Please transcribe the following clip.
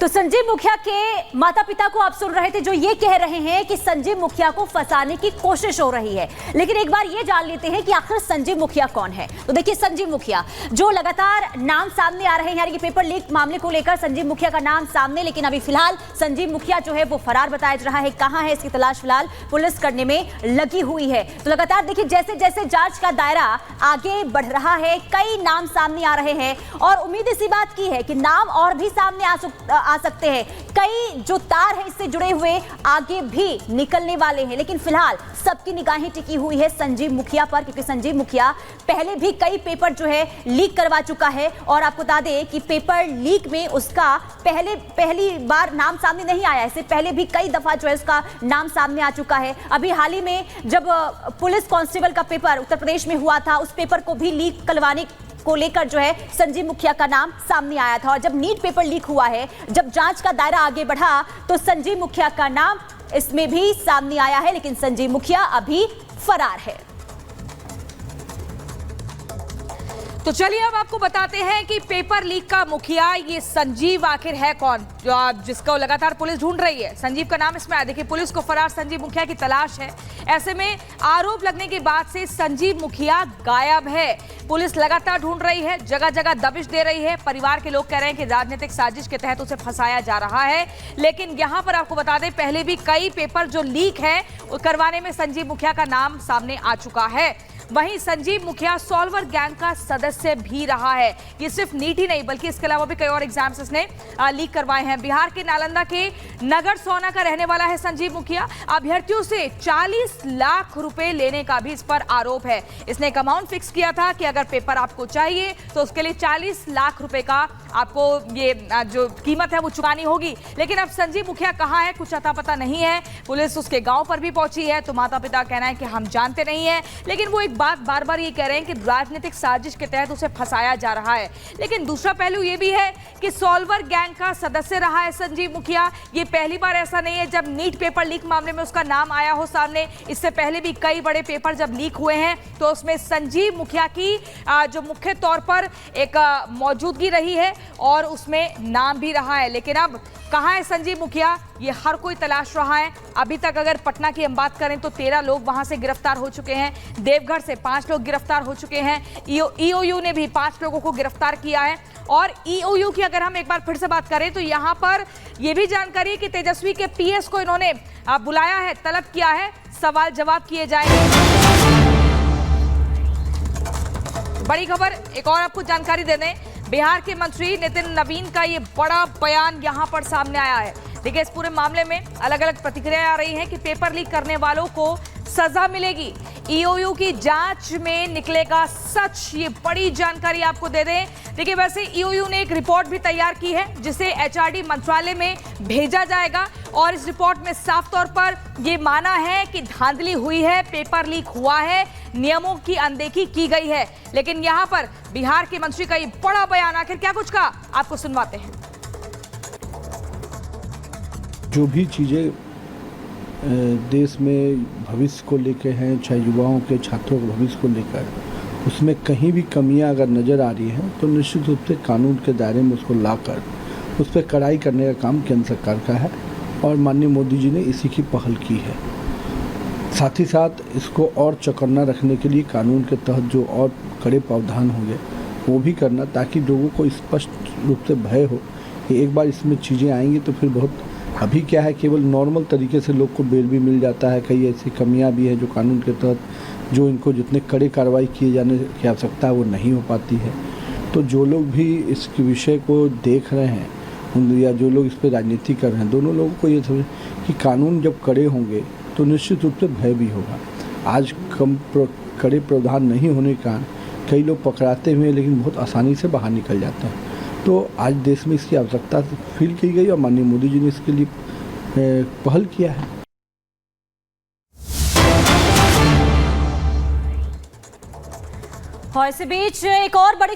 तो संजीव मुखिया के माता पिता को आप सुन रहे थे, जो ये कह रहे हैं कि संजीव मुखिया को फंसाने की कोशिश हो रही है। लेकिन एक बार ये जान लेते हैं कि आखिर संजीव मुखिया कौन है। तो देखिए, संजीव मुखिया जो लगातार नाम सामने आ रहे हैं, यानी कि पेपर लीक मामले को लेकर संजीव मुखिया का नाम सामने, लेकिन अभी फिलहाल संजीव मुखिया जो है वो फरार बताया जा रहा है। कहां है, इसकी तलाश फिलहाल पुलिस करने में लगी हुई है। तो लगातार देखिए, जैसे जैसे जांच का दायरा आगे बढ़ रहा है, कई नाम सामने आ रहे हैं और उम्मीद इसी बात की है कि नाम और भी सामने आ सकते हैं। कई जो तार हैं इससे जुड़े हुए आगे भी निकलने वाले हैं, लेकिन फिलहाल सबकी निगाहें टिकी हुई है संजीव मुखिया पर, क्योंकि संजीव मुखिया पहले भी कई पेपर जो है लीक करवा चुका है। और आपको बता दें कि पेपर लीक में उसका पहली बार नाम सामने नहीं आया, इससे पहले भी कई दफा जो है उसका नाम सामने आ चुका है। अभी हाल ही में जब पुलिस कांस्टेबल का पेपर उत्तर प्रदेश में हुआ था, उस पेपर को भी लीक करवाने को लेकर जो है संजीव मुखिया का नाम सामने आया था। और जब नीट पेपर लीक हुआ है, जब जांच का दायरा आगे बढ़ा, तो संजीव मुखिया का नाम इसमें भी सामने आया है, लेकिन संजीव मुखिया अभी फरार है। तो चलिए अब आपको बताते हैं कि पेपर लीक का मुखिया ये संजीव आखिर है कौन, जिसको लगातार पुलिस ढूंढ रही है। संजीव का नाम इसमें आया। देखिए, पुलिस को फरार संजीव मुखिया की तलाश है। ऐसे में आरोप लगने के बाद से संजीव मुखिया गायब है। पुलिस लगातार ढूंढ रही है, जगह जगह दबिश दे रही है। परिवार के लोग कह रहे हैं कि राजनीतिक साजिश के तहत उसे फंसाया जा रहा है। लेकिन यहां पर आपको बता दें, पहले भी कई पेपर जो लीक है करवाने में संजीव मुखिया का नाम सामने आ चुका है। वहीं संजीव मुखिया सॉल्वर गैंग का सदस्य भी रहा है। ये सिर्फ नीट ही नहीं, बल्कि इसके अलावा भी कई और एग्जाम्स इसने लीक करवाए हैं। बिहार के नालंदा के नगर सोना का रहने वाला है संजीव मुखिया। अभ्यर्थियों से 40 लाख रुपए लेने का भी इस पर आरोप है। इसने एक अमाउंट फिक्स किया था कि अगर पेपर आपको चाहिए तो उसके लिए 40 लाख रुपए का आपको ये जो कीमत है वो चुकानी होगी। लेकिन अब संजीव मुखिया कहाँ है, कुछ अता पता नहीं है। पुलिस उसके गांव पर भी पहुंची है, तो माता पिता कहना है कि हम जानते नहीं है। लेकिन वो एक बात बार बार ये कह रहे हैं कि राजनीतिक साजिश के तहत उसे फंसाया जा रहा है। लेकिन दूसरा पहलू ये भी है कि सॉल्वर गैंग का सदस्य रहा है संजीव मुखिया। ये पहली बार ऐसा नहीं है जब नीट पेपर लीक मामले में उसका नाम आया हो सामने। इससे पहले भी कई बड़े पेपर जब लीक हुए हैं तो उसमें संजीव मुखिया की जो मुख्य तौर पर एक मौजूदगी रही है और उसमें नाम भी रहा है। लेकिन अब कहाँ है संजीव मुखिया, ये हर कोई तलाश रहा है। अभी तक अगर पटना की हम बात करें तो 13 लोग वहां से गिरफ्तार हो चुके हैं। देवघर से 5 लोग गिरफ्तार हो चुके हैं। ईओयू ने भी 5 लोगों को गिरफ्तार किया है। और ईओयू की अगर हम एक बार फिर से बात करें तो यहां पर यह भी जानकारी है कि तेजस्वी के पीएस को इन्होंने बुलाया है, तलब किया है, सवाल जवाब किए जाएंगे। बड़ी खबर एक और आपको जानकारी दे दें, बिहार के मंत्री नितिन नवीन का ये बड़ा बयान यहां पर सामने आया है। देखिए, इस पूरे मामले में अलग अलग प्रतिक्रियाएं आ रही हैं कि पेपर लीक करने वालों को सजा मिलेगी, ईओयू की जांच में निकलेगा सच। ये बड़ी जानकारी आपको दे दें। देखिए, वैसे ईओयू ने एक रिपोर्ट भी तैयार की है जिसे एचआरडी मंत्रालय में भेजा जाएगा और इस रिपोर्ट में साफ तौर पर यह माना है कि धांधली हुई है, पेपर लीक हुआ है, नियमों की अनदेखी की गई है। लेकिन यहां पर बिहार के मंत्री का ये बड़ा बयान, आखिर क्या कुछ कहा, आपको सुनवाते हैं। जो भी चीजें देश में भविष्य को लेकर हैं, चाहे युवाओं के, छात्रों के भविष्य को लेकर, उसमें कहीं भी कमियां अगर नज़र आ रही हैं तो निश्चित रूप से कानून के दायरे में उसको लाकर उस पर कड़ाई करने का काम केंद्र सरकार का है और माननीय मोदी जी ने इसी की पहल की है। साथ ही साथ इसको और चौकन्ना रखने के लिए कानून के तहत जो और कड़े प्रावधान होंगे वो भी करना, ताकि लोगों को स्पष्ट रूप से भय हो कि एक बार इसमें चीज़ें आएंगी तो फिर बहुत, अभी क्या है केवल नॉर्मल तरीके से लोग को बेल भी मिल जाता है। कई ऐसी कमियां भी हैं जो कानून के तहत, जो इनको जितने कड़े कार्रवाई किए जाने की आवश्यकता है वो नहीं हो पाती है। तो जो लोग भी इस विषय को देख रहे हैं या जो लोग इस पर राजनीति कर रहे हैं, दोनों लोगों को ये समझ कि कानून जब कड़े होंगे तो निश्चित रूप से भय भी होगा। आज कड़े प्रावधान नहीं होने के कारण कई लोग पकड़ाते हुए लेकिन बहुत आसानी से बाहर निकल जाते हैं। तो आज देश में इसकी आवश्यकता फील की गई और माननीय मोदी जी ने इसके लिए पहल किया है। और इसी बीच एक और बड़ी